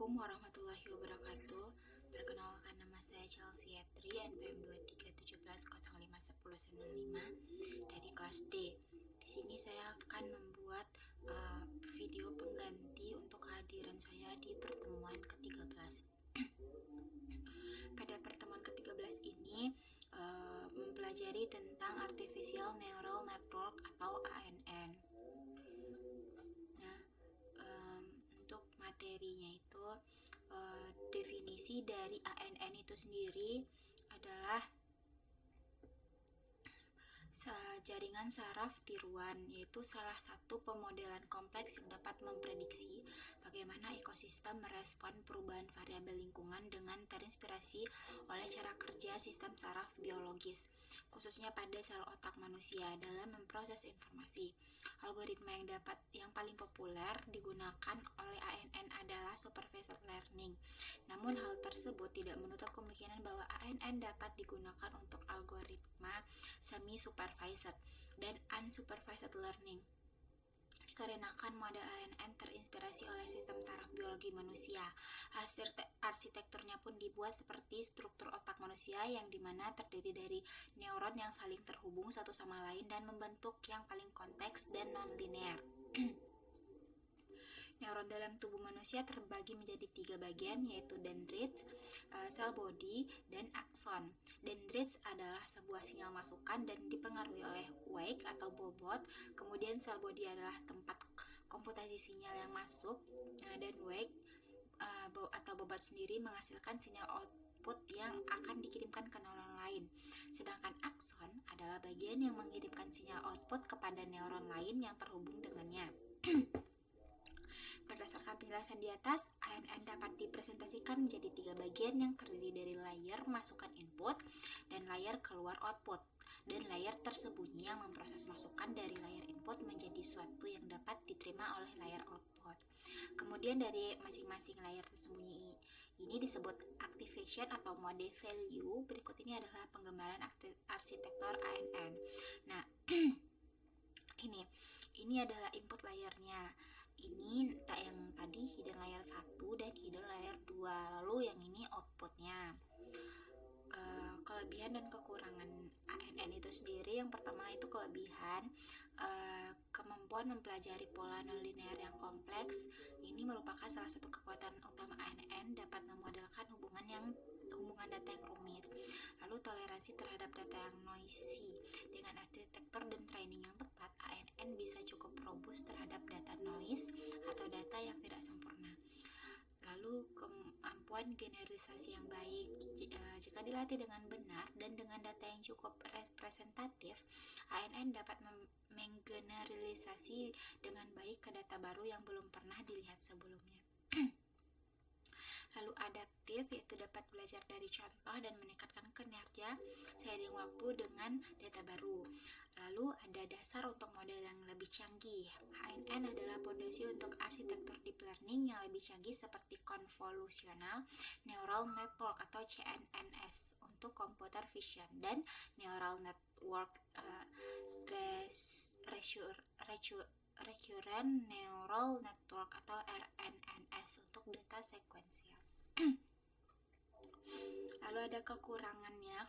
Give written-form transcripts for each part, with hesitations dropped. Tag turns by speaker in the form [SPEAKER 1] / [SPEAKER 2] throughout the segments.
[SPEAKER 1] Assalamualaikum warahmatullahi wabarakatuh. Perkenalkan, nama saya Chelsea Etri, NPM 2317051095 dari kelas D. Di sini saya akan membuat video pengganti untuk kehadiran saya di pertemuan ke-13. Pada pertemuan ke-13 ini mempelajari tentang Artificial Neural Network atau ANN. Untuk materinya itu definisi dari ANN itu sendiri adalah jaringan saraf tiruan, yaitu salah satu pemodelan kompleks yang dapat memprediksi bagaimana ekosistem merespon perubahan variabel lingkungan dengan terinspirasi oleh cara kerja sistem saraf biologis, khususnya pada sel otak manusia dalam memproses informasi. Algoritma yang paling populer digunakan oleh ANN adalah supervised learning. Namun hal tersebut tidak menutup kemungkinan bahwa ANN dapat digunakan untuk algoritma semi-supervised dan unsupervised learning. Dikarenakan model ANN terinspirasi oleh sistem saraf biologi manusia, arsitekturnya pun dibuat seperti struktur otak manusia yang dimana terdiri dari neuron yang saling terhubung satu sama lain dan membentuk yang paling konteks dan non-linear. Neuron dalam tubuh manusia terbagi menjadi 3 bagian, yaitu dendrites, cell body, dan akson. Dendrites adalah sebuah sinyal masukan dan dipengaruhi oleh wake atau bobot. Kemudian cell body adalah tempat komputasi sinyal yang masuk, dan wake atau bobot sendiri menghasilkan sinyal output yang akan dikirimkan ke neuron lain. Sedangkan akson adalah bagian yang mengirimkan sinyal output kepada neuron lain yang terhubung dengannya. Berdasarkan penjelasan di atas, ANN dapat dipresentasikan menjadi 3 bagian yang terdiri dari layer masukan input dan layer keluar output, dan layer tersembunyi yang memproses masukan dari layer input menjadi suatu yang dapat diterima oleh layer output. Kemudian dari masing-masing layer tersembunyi ini disebut activation atau mode value. Berikut ini adalah penggambaran arsitektur ANN. Nah, ini adalah input layernya. Ini yang tadi hidden layer 1 dan hidden layer 2. Lalu yang ini outputnya. Kelebihan dan kekurangan ANN itu sendiri, yang pertama itu kelebihan, kemampuan mempelajari pola nonlinear yang kompleks. Ini merupakan salah satu kekuatan utama ANN, dapat memodelkan hubungan data yang rumit. Lalu toleransi terhadap data yang noisy. Dengan arsitektur dan training yang tepat, ANN bisa cukup robust terhadap data noise atau data yang tidak sempurna. Lalu kemampuan generalisasi yang baik. Jika dilatih dengan benar dan dengan data yang cukup representatif, ANN dapat menggeneralisasi dengan baik ke data baru yang belum pernah dilihat sebelumnya. Lalu adaptif, yaitu dapat belajar dari contoh dan meningkatkan kinerja seiring waktu dengan data baru. Lalu ada dasar untuk model yang lebih canggih. ANN adalah fondasi untuk arsitektur deep learning yang lebih canggih seperti convolutional neural network atau CNNS untuk computer vision, dan neural network recurrent neural network atau RNNS untuk data sekuensial. Lalu ada kekurangannya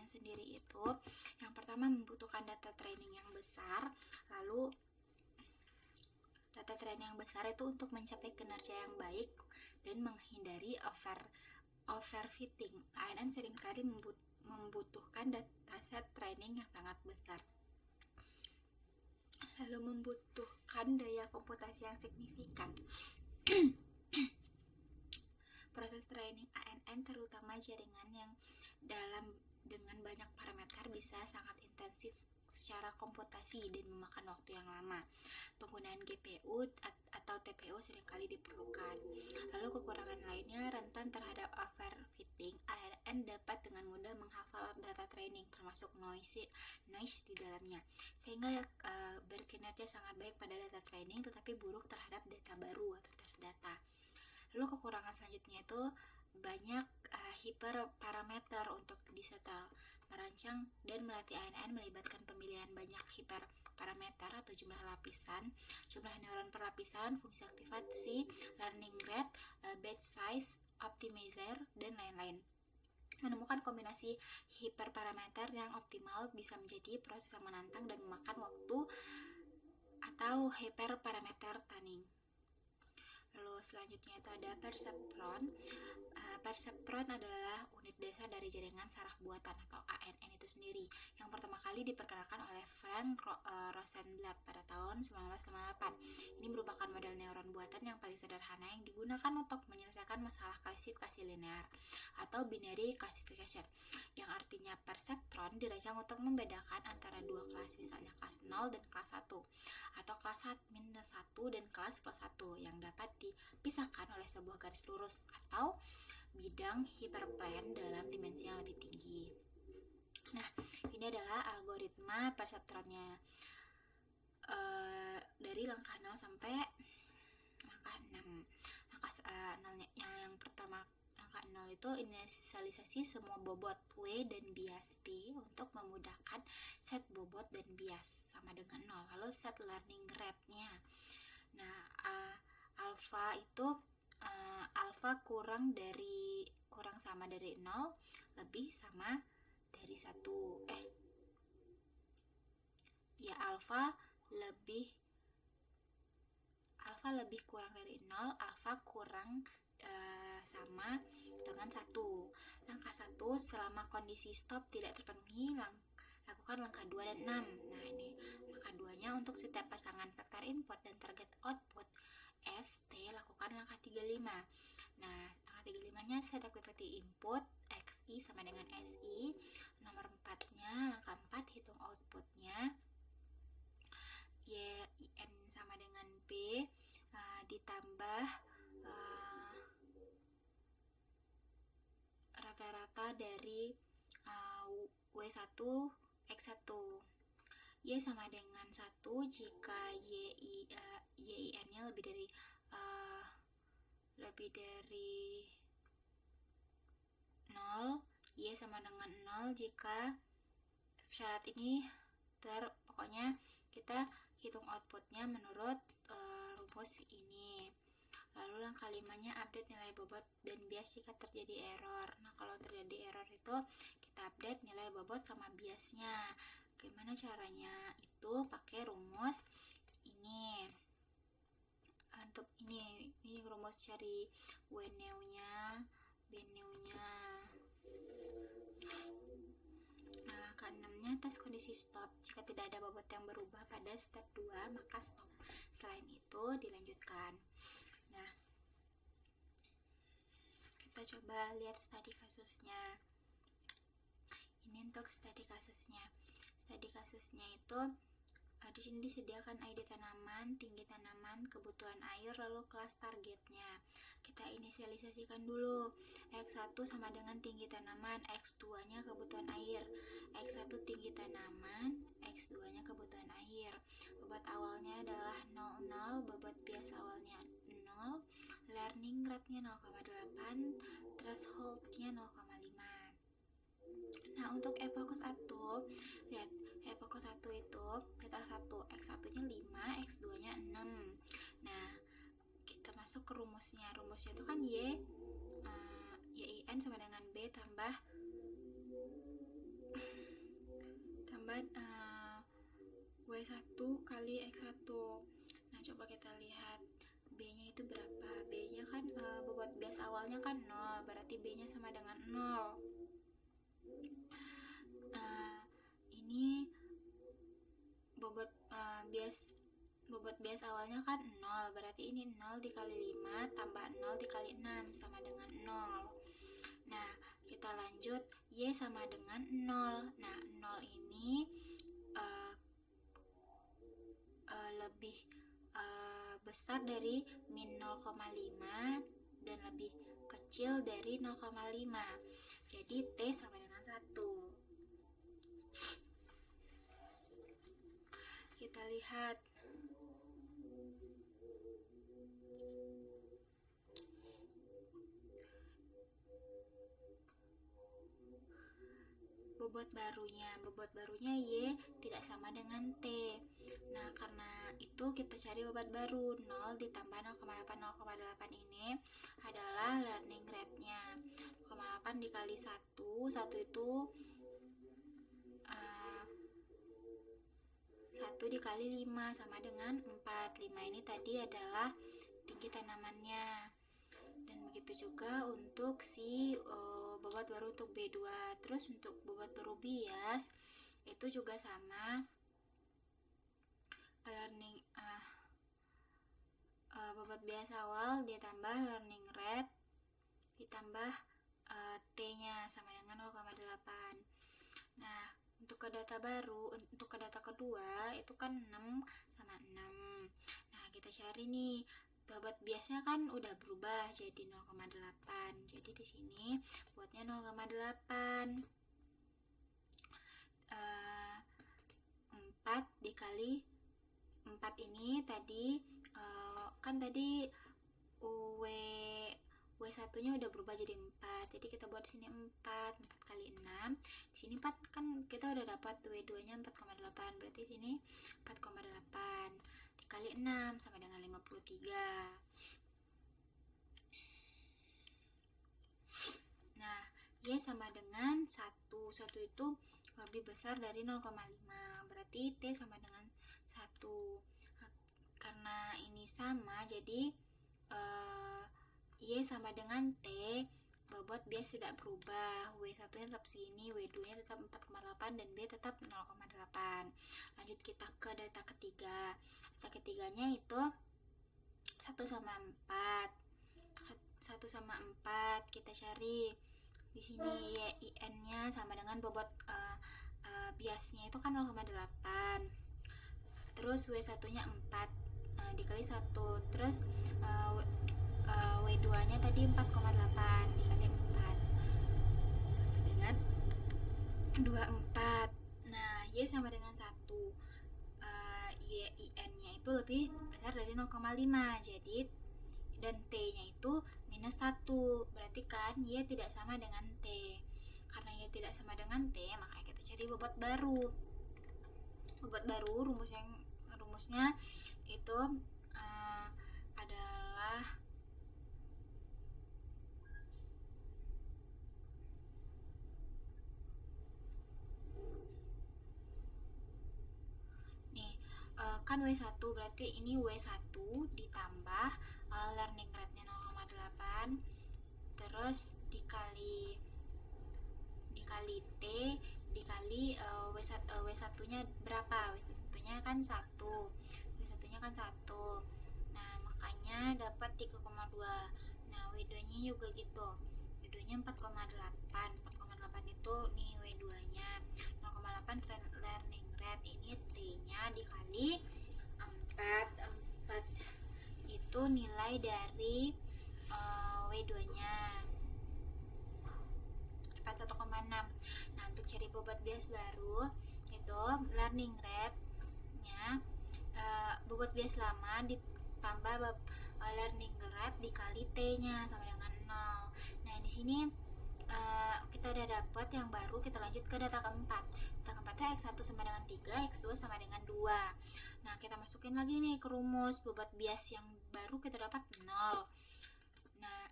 [SPEAKER 1] sendiri itu, yang pertama membutuhkan data training yang besar. Lalu data training yang besar itu untuk mencapai kinerja yang baik dan menghindari overfitting. ANN seringkali membutuhkan dataset training yang sangat besar. Lalu membutuhkan daya komputasi yang signifikan. Proses training ANN, terutama jaringan yang dengan banyak parameter, bisa sangat intensif secara komputasi dan memakan waktu yang lama. Penggunaan GPU atau TPU seringkali diperlukan. Lalu kekurangan lainnya, rentan terhadap overfitting. ANN dapat dengan mudah menghafal data training termasuk noise di dalamnya, sehingga berkinerja sangat baik pada data training tetapi buruk terhadap data baru atau tes data. Lalu kekurangan selanjutnya itu banyak hiperparameter untuk disetel. Merancang dan melatih ANN melibatkan pemilihan banyak hiperparameter atau jumlah lapisan, jumlah neuron per lapisan, fungsi aktivasi, learning rate, batch size, optimizer, dan lain-lain. Menemukan kombinasi hiperparameter yang optimal bisa menjadi proses yang menantang dan memakan waktu atau hyperparameter tuning. Lalu selanjutnya itu ada perseptron. Perseptron adalah unit dasar dari jaringan saraf buatan atau ANN itu sendiri, yang pertama kali diperkenalkan oleh Frank Rosenblatt pada tahun 1958. Ini merupakan model neuron buatan yang paling sederhana yang digunakan untuk menyelesaikan masalah klasifikasi linear atau binary classification, yang artinya perseptron dirancang untuk membedakan antara dua kelas, misalnya kelas 0 dan kelas 1, atau kelas minus 1 dan kelas plus 1, yang dapat dipisahkan oleh sebuah garis lurus atau bidang hiperplane dalam dimensi yang lebih tinggi. Nah, ini adalah algoritma perseptronnya dari langkah 0 sampai langkah 6. Langkah 0 yang pertama, langkah 0 itu inisialisasi semua bobot W dan bias P untuk memudahkan set bobot dan bias sama dengan 0. Lalu set learning rate-nya. Nah, alpha itu alpha kurang sama dari 0 lebih sama dari 1. Alpha lebih kurang dari 0, alpha kurang sama dengan 1. Langkah 1, selama kondisi stop tidak terpenuhi, lakukan langkah 2 dan 6. Nah, ini langkah 2-nya untuk setiap pasangan vektor input dan target output ST, lakukan langkah 35. Nah, langkah 35-nya set activity input XI sama dengan SI. Nomor 4-nya, langkah 4, hitung outputnya YIN sama dengan B, ditambah rata-rata dari W1 X1. Y sama dengan 1 jika YIN-nya lebih dari 0. Y sama dengan 0 jika syarat ini pokoknya kita hitung outputnya menurut rumus ini. Lalu langkah 5-nya update nilai bobot dan bias jika terjadi error. Nah, kalau terjadi error itu kita update nilai bobot sama biasnya. Gimana caranya? Itu pakai rumus ini. Untuk ini rumus cari W-nya, B-nya. Nah, langkah 6-nya tes kondisi stop. Jika tidak ada bobot yang berubah pada step 2, maka stop. Selain itu dilanjutkan. Nah, kita coba lihat studi kasusnya. Ini untuk studi kasusnya. Studi kasusnya itu di sini disediakan ID tanaman, tinggi tanaman, kebutuhan air, lalu kelas targetnya. Kita inisialisasikan dulu. X1 sama dengan tinggi tanaman, X2-nya kebutuhan air. X1 tinggi tanaman, X2-nya kebutuhan air. Bobot awalnya adalah 0,0, bobot bias awalnya 0, learning rate-nya 0,8, threshold-nya 0,5. Nah, untuk epokus 1, lihat epokus 1 itu kita X1-nya 5, X2-nya 6. Nah, kita masuk ke rumusnya. Rumusnya itu kan YIN sama dengan B tambah W1 kali X1. Nah, coba kita lihat B-nya itu berapa. B-nya kan bobot bias awalnya kan 0, berarti B-nya sama dengan 0. Ini bobot bias awalnya kan 0, berarti ini 0 dikali 5 tambah 0 dikali 6 sama dengan 0. Nah, kita lanjut, Y sama dengan 0. Nah, 0 ini lebih besar dari min 0,5 dan lebih kecil dari 0,5. Jadi T sama dengan 1. Kita lihat. bobot barunya Y tidak sama dengan T. Nah, karena itu kita cari bobot baru. 0 ditambah 0,8 0,8 ini adalah learning rate-nya. 0,8 dikali 1 itu 1 dikali 5 sama dengan 4. 5 ini tadi adalah tinggi tanamannya. Dan begitu juga untuk si bobot baru untuk B2. Terus untuk bobot baru bias itu juga sama, learning bobot bias awal ditambah learning rate ditambah T-nya sama dengan 0,8. Nah, untuk ke data kedua itu kan 6 sama 6. Nah, kita cari nih bobot biasnya kan udah berubah jadi 0,8. Jadi di sini buatnya 0,8. 4 dikali 4 ini tadi kan tadi W1 nya udah berubah jadi 4. Jadi kita buat di sini 4 kali 6. Di sini 4 kan kita udah dapat W2 nya 4,8. Berarti di sini 4,8 dikali 6 sama dengan 53. Nah, Y sama dengan 1. 1 itu lebih besar dari 0,5. Berarti T sama dengan 1. Karena ini sama, jadi Y sama dengan T, bobot bias tidak berubah. W1 nya tetap segini, W2 nya tetap 4,8 dan B tetap 0,8. Lanjut kita ke data ketiga. Data ketiganya itu 1 sama 4. 1 sama 4 kita cari. Di sini IN nya sama dengan bobot biasnya itu kan 0,8. Terus W1 nya 4 dikali 1. Terus W2 nya tadi 4,8 dikali 4 sama dengan 24. Nah, Y sama dengan 1. IN nya itu lebih besar dari 0,5. Jadi dan T nya itu minus 1. Berarti kan Y tidak sama dengan T. Karena Y tidak sama dengan T, makanya kita cari bobot baru. Bobot baru rumusnya itu adalah nih, kan W1 berarti ini W1 ditambah learning rate-nya 0,8 terus dikali T dikali W1 nya berapa? W1 nya kan 1. W1 nya kan 1. Nah, makanya dapat 3,2. Nah, W2 nya juga gitu. W2 nya 4,8. 4,8 itu nih W2 nya. 0,8 learning rate, ini T nya dikali 4. 4 itu nilai dari W2 nya 1,6. Nah, untuk cari bobot bias baru itu learning rate nya bobot bias lama ditambah learning rate dikali T nya sama dengan 0. Nah, di sini kita udah dapat yang baru. Kita lanjut ke data keempat. Data keempatnya X1 sama dengan 3, X2 sama dengan 2. Nah, kita masukin lagi nih ke rumus bobot bias yang baru, kita dapat 0. Nah,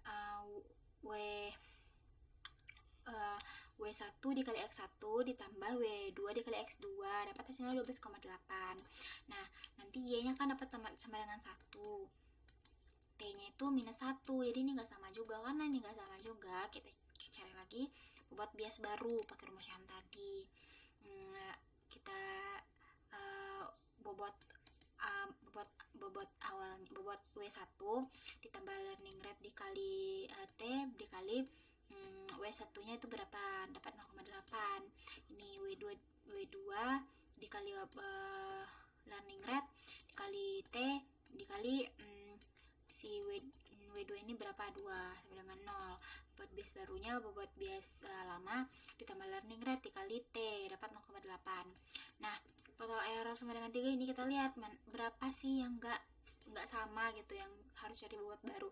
[SPEAKER 1] W1 dikali X1 ditambah W2 dikali X2 dapat hasilnya 12,8. Nah, nanti Y nya kan dapat sama dengan 1. T nya itu minus 1. Jadi ini gak sama juga. Karena ini gak sama juga, kita cari lagi bobot bias baru pakai rumus yang tadi. Kita bobot awalnya, bobot W1 ditambah learning rate dikali T dikali W1 nya itu berapa? Dapat 0,8. Ini W2 dikali learning rate dikali T dikali si W2 ini berapa? 2 sama dengan 0. Bobot bias barunya bobot bias lama ditambah learning rate dikali T dapat 0,8. Nah, total error sama dengan 3 ini kita lihat berapa sih yang enggak nggak sama gitu yang harus cari bobot baru.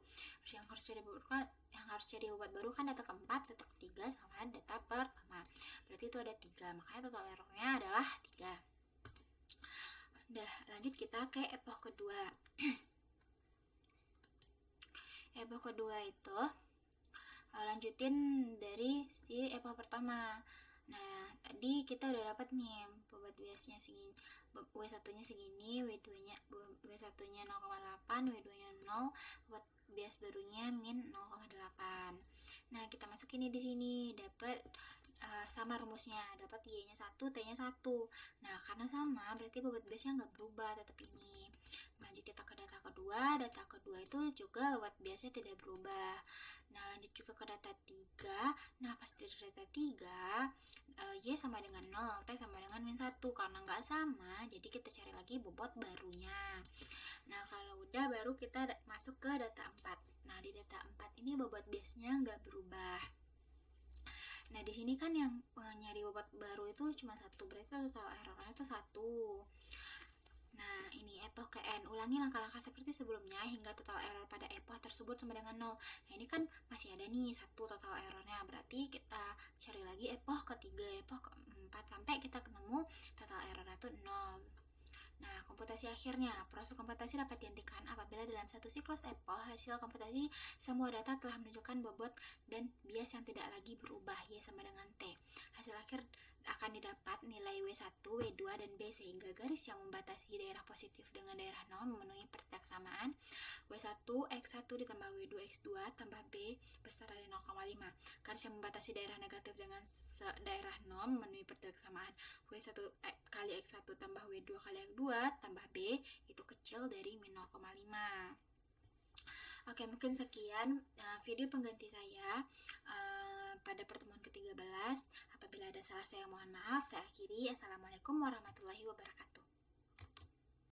[SPEAKER 1] Yang harus cari bobot baru kan data keempat, data ketiga, sama data pertama. Berarti itu ada 3, makanya total errornya adalah 3. Udah, lanjut kita ke epoch kedua. Epoch kedua itu lanjutin dari si epoch pertama. Nah, tadi kita udah dapat nih bobot biasnya segini, W1-nya segini, W2-nya 0,8, W2-nya 0, bobot bias barunya min 0,8. Nah, kita masukin nih di sini, dapat sama rumusnya, dapat Y-nya 1, T-nya 1. Nah, karena sama, berarti bobot biasnya nggak berubah, tetap ini. Lanjut kita ke data kedua. Data kedua itu juga bobot biasnya tidak berubah. Nah, lanjut juga ke data 3. Nah, pas dari data 3, Y sama dengan 0, T sama dengan min 1. Karena nggak sama, jadi kita cari lagi bobot barunya. Nah, kalau udah baru kita masuk ke data 4. Nah, di data 4 ini bobot biasnya nggak berubah. Nah, di sini kan yang nyari bobot baru itu cuma 1, berarti total errornya itu 1. Nah, ini epoch ke N. Ulangi langkah-langkah seperti sebelumnya hingga total error pada epoch tersebut sama dengan 0. Nah, ini kan masih ada nih 1 total errornya. Berarti kita cari lagi epoch ketiga, epoch keempat, sampai kita ketemu total errornya itu 0. Nah, komputasi akhirnya. Proses komputasi dapat dihentikan apabila dalam satu siklus epoch hasil komputasi semua data telah menunjukkan bobot dan bias yang tidak lagi berubah, Y sama dengan T. Hasil akhir akan didapat nilai W1, W2, dan B sehingga garis yang membatasi daerah positif dengan daerah 0 memenuhi persamaan W1 X1 ditambah W2 X2 tambah B besar dari 0,5. Garis yang membatasi daerah negatif dengan daerah 0 memenuhi persamaan W1 kali X1 tambah W2 kali X2 tambah B itu kecil dari min 0,5. Oke, mungkin sekian video pengganti saya pada pertemuan ke-13. Apabila ada salah saya mohon maaf. Saya akhiri. Assalamualaikum warahmatullahi wabarakatuh.